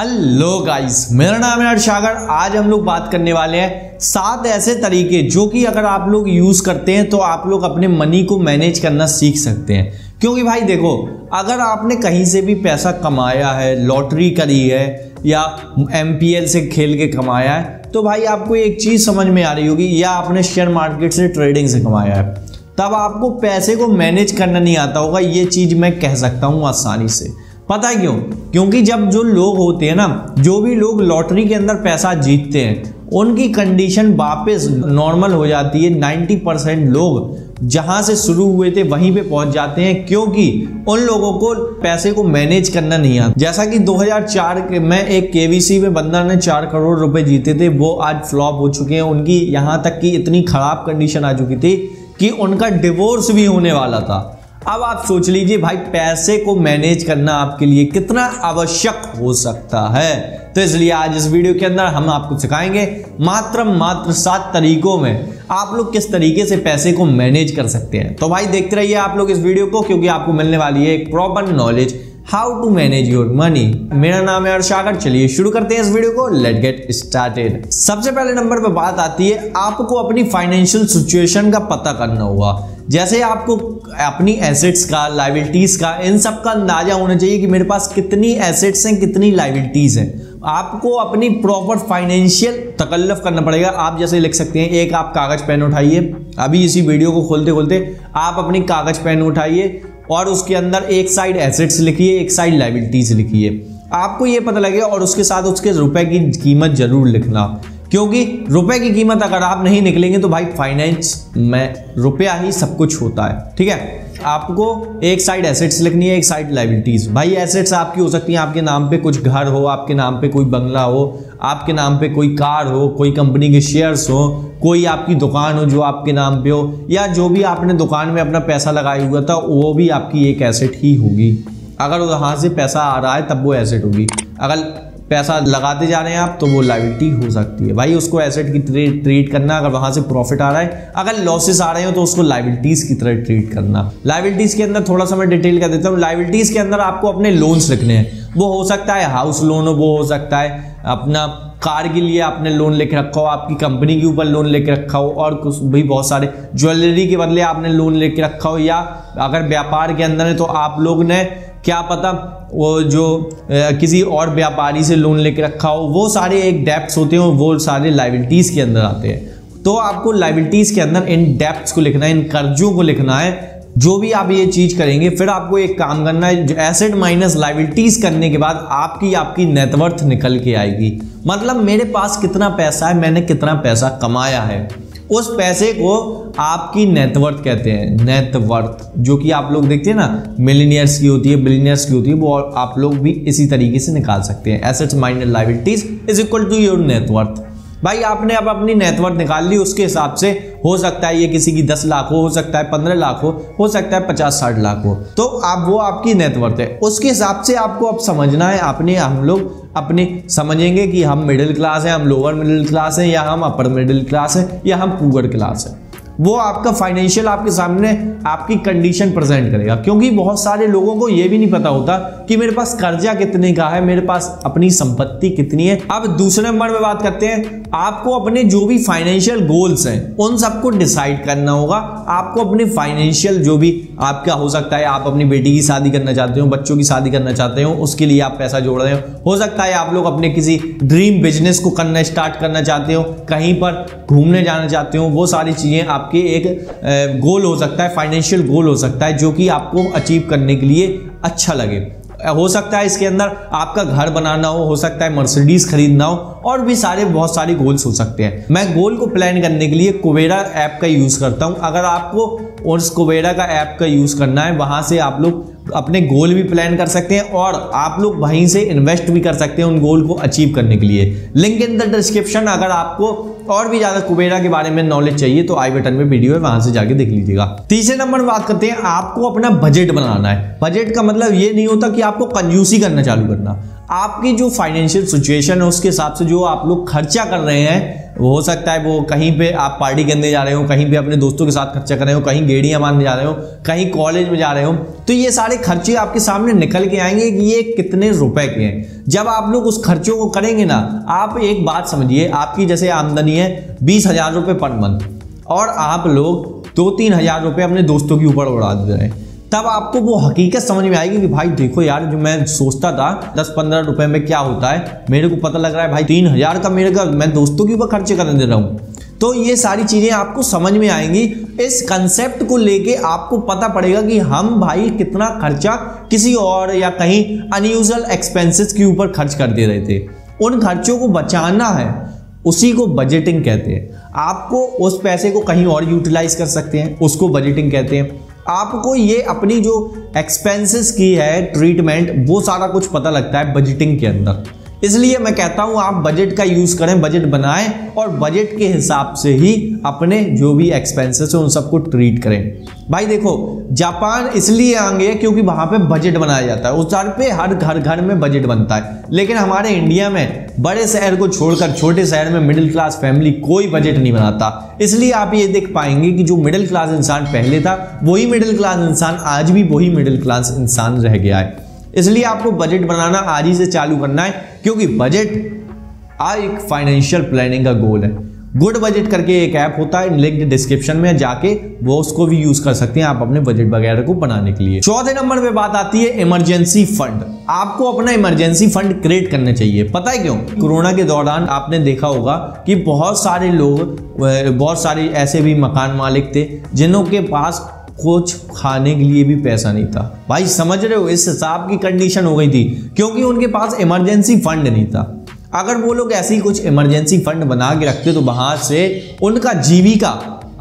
Hello guys, मेरा नाम है हर्षागर। आज हम लोग बात करने वाले हैं 7 ऐसे तरीके जो कि अगर आप लोग यूज करते हैं तो आप लोग अपने मनी को मैनेज करना सीख सकते हैं। क्योंकि भाई देखो, अगर आपने कहीं से भी पैसा कमाया है, लॉटरी करी है या MPL से खेल के कमाया है, तो भाई आपको एक चीज समझ में आ रही होगी, या आपने शेयर मार्केट से ट्रेडिंग से कमाया है, तब आपको पैसे को मैनेज करना नहीं आता होगा। ये चीज मैं कह सकता हूं आसानी से। पता है क्यों? क्योंकि जब जो लोग होते हैं ना, जो भी लोग लॉटरी के अंदर पैसा जीतते हैं, उनकी कंडीशन वापस नॉर्मल हो जाती है। 90% लोग जहां से शुरू हुए थे वहीं पे पहुंच जाते हैं, क्योंकि उन लोगों को पैसे को मैनेज करना नहीं आता। जैसा कि 2004 में एक KVC में बंदा ने 4 करोड़ रुपए जीते थे, वो आज फ्लॉप हो चुके हैं। उनकी यहां तक कि इतनी खराब कंडीशन आ चुकी थी कि उनका डिवोर्स भी होने वाला था। अब आप सोच लीजिए भाई, पैसे को मैनेज करना आपके लिए कितना आवश्यक हो सकता है। तो इसलिए आज इस वीडियो के अंदर हम आपको सिखाएंगे मात्र 7 तरीकों में आप लोग किस तरीके से पैसे को मैनेज कर सकते हैं। तो भाई देखते रहिए आप लोग इस वीडियो को, क्योंकि आपको मिलने वाली है एक proper knowledge how to manage your money. मेरा नाम है हर्षागर। चलिए शुरू करते हैं इस वीडियो को। Let get started. सबसे पहले नंबर पे बात आती है, आपको अपनी फाइनेंशियल सिचुएशन का पता करना होगा। जैसे आपको अपनी एसेट्स का, लायबिलिटीज का, इन सब का अंदाजा होना चाहिए कि मेरे पास कितनी एसेट्स हैं, कितनी लायबिलिटीज हैं। आपको अपनी प्रॉपर फाइनेंशियल तकल्लुफ करना पड़ेगा। आप जैसे लिख सकते हैं, एक आप कागज पेन उठाइए, अभी इसी वीडियो को खोलते खोलते आप अपनी कागज पेन उठाइए और उसके अंदर एक साइड एसेट्स लिखिए, एक साइड लायबिलिटीज लिखिए। आपको ये पता लगेगा, और उसके साथ उसके रुपए की कीमत जरूर लिखना, क्योंकि रुपए की कीमत अगर आप नहीं निकलेंगे तो भाई फाइनेंस में रुपया ही सब कुछ होता है। ठीक है, आपको एक साइड एसेट्स लिखनी है, एक साइड लायबिलिटीज। भाई एसेट्स आपकी हो सकती हैं, आपके नाम पे कुछ घर हो, आपके नाम पे कोई बंगला हो, आपके नाम पे कोई कार हो, कोई कंपनी के शेयर्स हो, कोई आपकी दुकान हो जो आपके नाम पे हो, या जो भी आपने दुकान में अपना पैसा लगाया हुआ था वो भी आपकी एक एसेट ही होगी। अगर वहां से पैसा आ रहा है तब वो एसेट होगी। अगर पैसा लगाते जा रहे हैं आप तो वो लायबिलिटी हो सकती है। भाई उसको एसेट की ट्रीट करना, अगर वहां से प्रॉफिट आ रहा है, अगर लॉसेस आ रहे हो तो उसको लायबिलिटीज की तरह ट्रीट करना। लायबिलिटीज के अंदर थोड़ा सा मैं डिटेल कर देता हूँ। लायबिलिटीज के अंदर आपको अपने लोन्स लिखने हैं। वो हो सकता है हाउस लोन हो, वो हो सकता है अपना कार के लिए आपने लोन लेके रखा हो, आपकी कंपनी के ऊपर लोन लेके रखा हो, और कुछ भी बहुत सारे ज्वेलरी के बदले आपने लोन लेके रखा हो, या अगर व्यापार के अंदर है तो आप लोग ने क्या पता वो जो किसी और व्यापारी से लोन लेके रखा हो। वो सारे एक डेप्ट्स होते हैं, वो सारे लायबिलिटीज के अंदर आते हैं। तो आपको लायबिलिटीज के अंदर इन डेप्ट्स को लिखना है, इन कर्जों को लिखना है। जो भी आप ये चीज करेंगे, फिर आपको एक काम करना है, एसेट माइनस लायबिलिटीज करने के बाद आपकी नेटवर्थ निकल के आएगी। मतलब मेरे पास कितना पैसा है, मैंने कितना पैसा कमाया है, उस पैसे को आपकी नेटवर्थ कहते हैं। नेटवर्थ जो कि आप लोग देखते हैं ना, मिलियनियर्स की होती है, बिलियनियर्स की होती है, वो आप लोग भी इसी तरीके से निकाल सकते हैं। Assets minus liabilities is equal to your net worth. भाई आपने अब अपनी नेटवर्थ निकाल ली, उसके हिसाब से हो सकता है ये किसी की 10 लाख हो सकता है 15 लाख हो सकता है 50-60 लाख हो, तो आप वो आपकी नेटवर्थ है। उसके हिसाब से आपको अब समझना है, हम लोग अपने समझेंगे कि हम मिडिल क्लास हैं, हम लोअर मिडिल क्लास हैं, या हम अपर मिडिल क्लास हैं, या हम पुअर क्लास हैं। वो आपका फाइनेंशियल आपके सामने आपकी कंडीशन प्रेजेंट करेगा। क्योंकि बहुत सारे लोगों को ये भी नहीं पता होता कि मेरे पास कर्जा कितने का है, मेरे पास अपनी संपत्ति कितनी है। अब दूसरे नंबर में बात करते हैं, आपको अपने जो भी फाइनेंशियल गोल्स हैं उन सबको डिसाइड करना होगा। आपको अपने फाइनेंशियल जो भी आपका हो सकता है, आप अपनी बेटी की शादी करना चाहते हो, बच्चों की शादी करना चाहते हो, उसके लिए आप पैसा जोड़ रहे हो सकता है आप लोग अपने किसी ड्रीम बिजनेस को स्टार्ट करना चाहते हो, कहीं पर घूमने जाना चाहते हो। वो सारी चीजें आपके एक गोल हो सकता है, फाइनेंशियल गोल हो सकता है, जो कि आपको अचीव करने के लिए अच्छा लगे। हो सकता है इसके अंदर आपका घर बनाना हो सकता है मर्सिडीज खरीदना हो, और भी बहुत सारे गोल्स हो सकते हैं। मैं गोल को प्लान करने के लिए कुबेरा ऐप का यूज करता हूं। अगर आपको उस कुबेरा का ऐप का यूज करना है, वहां से आप लोग अपने गोल भी प्लान कर सकते हैं, और आप लोग वहीं से इन्वेस्ट भी कर सकते हैं उन गोल को अचीव करने के लिए। Link in the description. अगर आपको और भी ज्यादा कुबेरा के बारे में नॉलेज चाहिए तो आई बटन में वीडियो है, वहां से जाके देख लीजिएगा। तीसरे नंबर में बात करते हैं, आपको अपना बजट बनाना है। बजट का मतलब ये नहीं होता कि आपको कंजूसी करना चालू करना। आपकी जो फाइनेंशियल सिचुएशन है उसके हिसाब से जो आप लोग खर्चा कर रहे हैं, हो सकता है वो कहीं पे आप पार्टी करने जा रहे हो, कहीं पे अपने दोस्तों के साथ खर्चा कर रहे हो, कहीं गेड़ियां मारने जा रहे हो, कहीं कॉलेज में जा रहे हो, तो ये सारे खर्चे आपके सामने निकल के आएंगे कि ये कितने रुपए के हैं। जब आप लोग उस खर्चों को करेंगे ना, आप एक बात समझिए, आपकी जैसे आमदनी है 20,000 रुपये पर मंथ और आप लोग 2-3 हज़ार रुपये अपने दोस्तों के ऊपर उड़ा दे रहे हैं, तब आपको वो हकीकत समझ में आएगी कि भाई देखो यार, जो मैं सोचता था 10-15 रुपए में क्या होता है, मेरे को पता लग रहा है भाई 3,000 का मेरे का मैं दोस्तों के ऊपर खर्चे करने दे रहा हूँ। तो ये सारी चीजें आपको समझ में आएंगी। इस कंसेप्ट को लेके आपको पता पड़ेगा कि हम भाई कितना खर्चा किसी और या कहीं अनयूजुअल एक्सपेंसेस के ऊपर खर्च कर दे रहे थे। उन खर्चों को बचाना है, उसी को बजटिंग कहते हैं। आपको उस पैसे को कहीं और यूटिलाइज कर सकते हैं, उसको बजटिंग कहते हैं। आपको ये अपनी जो एक्सपेंसेस की है ट्रीटमेंट, वो सारा कुछ पता लगता है बजटिंग के अंदर। इसलिए मैं कहता हूं आप बजट का यूज करें, बजट बनाएं और बजट के हिसाब से ही अपने जो भी एक्सपेंसेस है उन सबको ट्रीट करें। भाई देखो, जापान इसलिए आगे क्योंकि वहां पे बजट बनाया जाता है, उस पे हर घर में बजट बनता है। लेकिन हमारे इंडिया में बड़े शहर को छोड़कर छोटे शहर में मिडिल क्लास फैमिली कोई बजट नहीं बनाता। इसलिए आप ये देख पाएंगे कि जो मिडिल क्लास इंसान पहले था वही मिडिल क्लास इंसान आज भी वही मिडिल क्लास इंसान रह गया है। इसलिए आपको बजट बनाना आज ही से चालू करना है, क्योंकि बजट एक फाइनेंशियल प्लानिंग का गोल है। गुड बजट करके एक ऐप होता है, लिंक डिस्क्रिप्शन में जाके वो उसको भी यूज कर सकते हैं आप अपने बजट वगैरह को बनाने के लिए। चौथे नंबर पे बात आती है इमरजेंसी फंड। आपको अपना इमरजेंसी फंड क्रिएट करना चाहिए। पता है क्यों? कोरोना के दौरान आपने देखा होगा कि बहुत सारे लोग, बहुत सारे ऐसे भी मकान मालिक थे जिन्हों के पास कुछ खाने के लिए भी पैसा नहीं था। भाई समझ रहे हो, इस हिसाब की कंडीशन हो गई थी क्योंकि उनके पास इमरजेंसी फंड नहीं था। अगर वो लोग ऐसे ही कुछ इमरजेंसी फंड बना के रखते तो वहां से उनका जीविका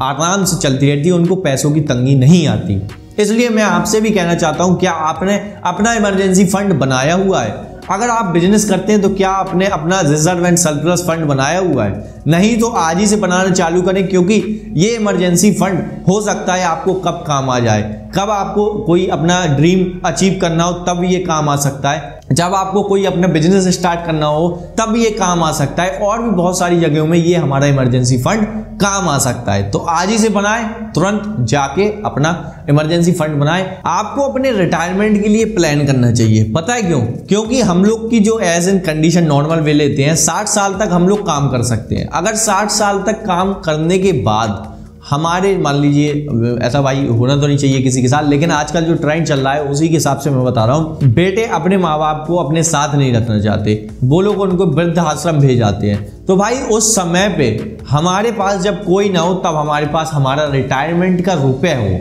आराम से चलती रहती, उनको पैसों की तंगी नहीं आती। इसलिए मैं आपसे भी कहना चाहता हूं, क्या आपने अपना इमरजेंसी फंड बनाया हुआ है? अगर आप बिजनेस करते हैं तो क्या आपने अपना रिजर्व एंड सरप्लस फंड बनाया हुआ है? नहीं तो आज ही से बनाना चालू करें, क्योंकि ये इमरजेंसी फंड हो सकता है आपको कब काम आ जाए। कब आपको कोई अपना ड्रीम अचीव करना हो तब ये काम आ सकता है, जब आपको कोई अपना बिजनेस स्टार्ट करना हो तब ये काम आ सकता है, और भी बहुत सारी जगहों में ये हमारा इमरजेंसी फंड काम आ सकता है। तो आज ही से बनाएं, तुरंत जाके अपना इमरजेंसी फंड बनाएं। आपको अपने रिटायरमेंट के लिए प्लान करना चाहिए। पता है क्यों? क्योंकि हम लोग की जो एज इन कंडीशन नॉर्मल वे लेते हैं, 60 साल तक हम लोग काम कर सकते हैं। अगर 60 साल तक काम करने के बाद हमारे, मान लीजिए ऐसा भाई होना तो नहीं चाहिए किसी के साथ, लेकिन आजकल जो ट्रेंड चल रहा है उसी के हिसाब से मैं बता रहा हूँ, बेटे अपने माँ बाप को अपने साथ नहीं रखना चाहते, वो लोग उनको वृद्ध आश्रम भेज जाते हैं। तो भाई उस समय पे हमारे पास जब कोई ना हो तब हमारे पास हमारा रिटायरमेंट का रुपये हो,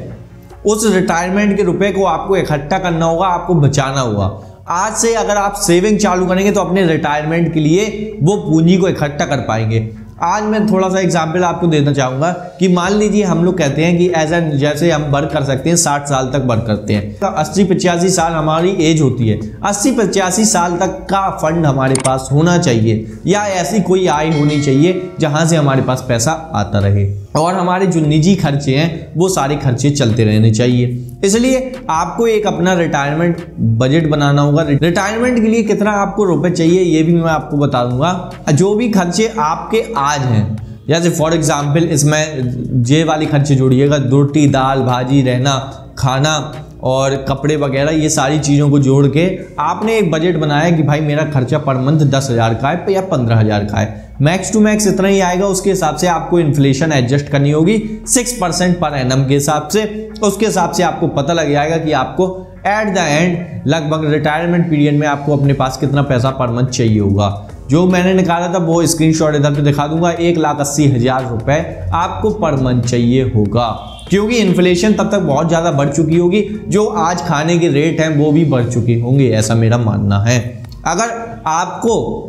उस रिटायरमेंट के रुपये को आपको इकट्ठा करना होगा, आपको बचाना होगा। आज से अगर आप सेविंग चालू करेंगे तो अपने रिटायरमेंट के लिए वो पूंजी को इकट्ठा कर पाएंगे। आज मैं थोड़ा सा एग्जाम्पल आपको देना चाहूँगा कि मान लीजिए हम लोग कहते हैं कि जैसे हम वर्क कर सकते हैं, 60 साल तक वर्क करते हैं, 80-85 साल हमारी एज होती है। 80-85 साल तक का फंड हमारे पास होना चाहिए, या ऐसी कोई आय होनी चाहिए जहाँ से हमारे पास पैसा आता रहे, और हमारे जो निजी खर्चे हैं वो सारे खर्चे चलते रहने चाहिए। इसलिए आपको एक अपना रिटायरमेंट बजट बनाना होगा। रिटायरमेंट के लिए कितना आपको रुपए चाहिए ये भी मैं आपको बता दूंगा। जो भी खर्चे आपके आज हैं, जैसे फॉर एग्जांपल इसमें ये वाली खर्चे जोड़िएगा, रोटी दाल भाजी, रहना खाना और कपड़े वगैरह, ये सारी चीज़ों को जोड़ के आपने एक बजट बनाया कि भाई मेरा खर्चा पर मंथ 10,000 का है या 15,000 का है, मैक्स टू मैक्स इतना ही आएगा। उसके हिसाब से आपको इन्फ्लेशन एडजस्ट करनी होगी 6% पर एनम के हिसाब से। उसके हिसाब से आपको पता लग जाएगा कि आपको एट द एंड लगभग रिटायरमेंट पीरियड में आपको अपने पास कितना पैसा पर मंथ चाहिए होगा। जो मैंने निकाला था वो स्क्रीनशॉट इधर पे दिखा दूंगा। 1,80,000 रुपए आपको पर मंथ चाहिए होगा, क्योंकि इन्फ्लेशन तब तक बहुत ज़्यादा बढ़ चुकी होगी, जो आज खाने के रेट हैं वो भी बढ़ चुके होंगे, ऐसा मेरा मानना है। अगर आपको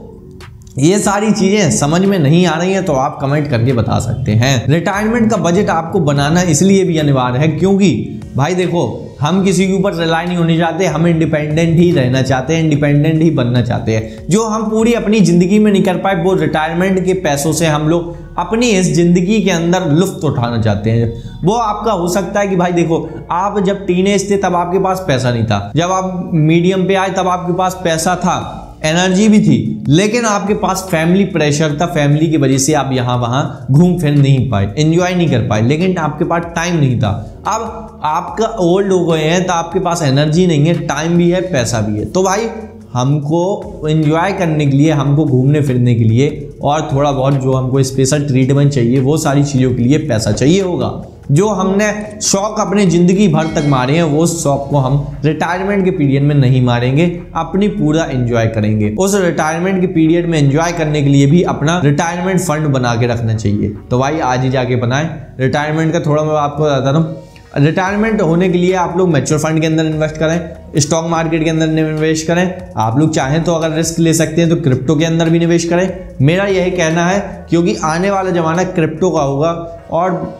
ये सारी चीजें समझ में नहीं आ रही हैं तो आप कमेंट करके बता सकते हैं। रिटायरमेंट का बजट आपको बनाना इसलिए भी अनिवार्य है क्योंकि भाई देखो, हम किसी के ऊपर रिलाई नहीं होने चाहते, हम इंडिपेंडेंट ही रहना चाहते हैं, इंडिपेंडेंट ही बनना चाहते हैं। जो हम पूरी अपनी जिंदगी में नहीं कर पाए वो रिटायरमेंट के पैसों से हम लोग अपनी इस जिंदगी के अंदर लुत्फ उठाना चाहते हैं। वो आपका हो सकता है कि भाई देखो, आप जब टीनेज थे तब आपके पास पैसा नहीं था, जब आप मीडियम पे आए तब आपके पास पैसा था, एनर्जी भी थी, लेकिन आपके पास फैमिली प्रेशर था, फैमिली की वजह से आप यहाँ वहाँ घूम फिर नहीं पाए, एंजॉय नहीं कर पाए, लेकिन आपके पास टाइम नहीं था। अब आपका ओल्ड हो गए हैं तो आपके पास एनर्जी नहीं है, टाइम भी है, पैसा भी है। तो भाई हमको एंजॉय करने के लिए, हमको घूमने फिरने के लिए और थोड़ा बहुत जो हमको स्पेशल ट्रीटमेंट चाहिए, वो सारी चीज़ों के लिए पैसा चाहिए होगा। जो हमने शौक अपने ज़िंदगी भर तक मारे हैं, वो शौक को हम रिटायरमेंट के पीरियड में नहीं मारेंगे, अपनी पूरा एंजॉय करेंगे। उस रिटायरमेंट के पीरियड में एंजॉय करने के लिए भी अपना रिटायरमेंट फंड बना के रखना चाहिए। तो भाई आज ही जाके बनाएं रिटायरमेंट का। थोड़ा मैं आपको बताता हूँ, रिटायरमेंट होने के लिए आप लोग म्यूचुअल फंड के अंदर इन्वेस्ट करें, स्टॉक मार्केट के अंदर निवेश करें। आप लोग चाहें तो अगर रिस्क ले सकते हैं तो क्रिप्टो के अंदर भी निवेश करें। मेरा यही कहना है, क्योंकि आने वाला ज़माना क्रिप्टो का होगा और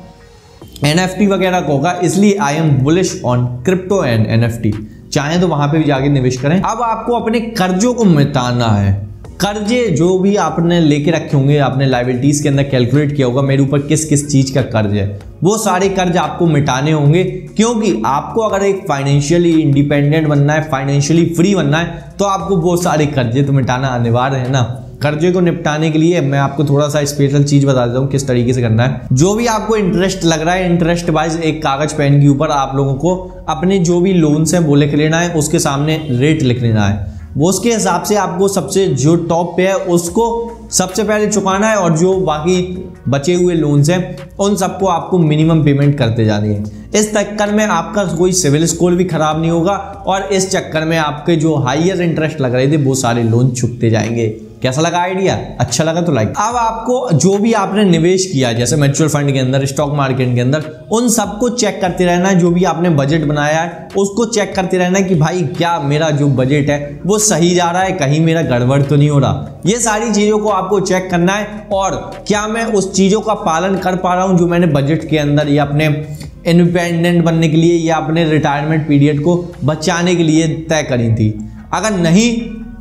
NFT वगैरह का होगा, इसलिए I am bullish on crypto and NFT। चाहें तो वहां पे भी जाके निवेश करें। अब आपको अपने कर्जों को मिटाना है। कर्जे जो भी आपने लेके रखे होंगे, आपने लायबिलिटीज के अंदर कैलकुलेट किया होगा मेरे ऊपर किस किस चीज का कर्ज है, वो सारे कर्ज आपको मिटाने होंगे। क्योंकि आपको अगर एक फाइनेंशियली इंडिपेंडेंट बनना है, फाइनेंशियली फ्री बनना है, तो आपको वो सारे कर्जे तो मिटाना अनिवार्य है ना। कर्जे को निपटाने के लिए मैं आपको थोड़ा सा स्पेशल चीज बता देता हूँ किस तरीके से करना है। जो भी आपको इंटरेस्ट लग रहा है, इंटरेस्ट वाइज एक कागज पेन के ऊपर आप लोगों को अपने जो भी लोन्स हैं वो लिख लेना है, उसके सामने रेट लिख लेना है। वो उसके हिसाब से आपको सबसे जो टॉप पे है उसको सबसे पहले चुकाना है, और जो बाकी बचे हुए लोन्स हैं उन सबको आपको मिनिमम पेमेंट करते जानी है। इस चक्कर में आपका कोई सिविल स्कोर भी खराब नहीं होगा, और इस चक्कर में आपके जो हाईयर इंटरेस्ट लग रहे थे वो सारे लोन चुकते जाएंगे। कैसा लगा आइडिया? अच्छा लगा तो लाइक। अब आपको जो भी आपने निवेश किया, जैसे म्यूचुअल फंड के अंदर, स्टॉक मार्केट के अंदर, उन सबको चेक करते रहना है। जो भी आपने बजट बनाया है उसको चेक करते रहना है कि भाई क्या मेरा जो बजट है वो सही जा रहा है, कहीं मेरा गड़बड़ तो नहीं हो रहा। ये सारी चीज़ों को आपको चेक करना है, और क्या मैं उस चीज़ों का पालन कर पा रहा हूँ जो मैंने बजट के अंदर या अपने इंडिपेंडेंट बनने के लिए या अपने रिटायरमेंट पीरियड को बचाने के लिए तय करी थी। अगर नहीं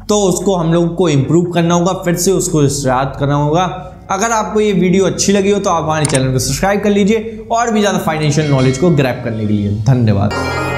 तो उसको हम लोग को इम्प्रूव करना होगा, फिर से उसको स्टार्ट करना होगा। अगर आपको ये वीडियो अच्छी लगी हो तो आप हमारे चैनल को सब्सक्राइब कर लीजिए, और भी ज़्यादा फाइनेंशियल नॉलेज को ग्रैब करने के लिए। धन्यवाद।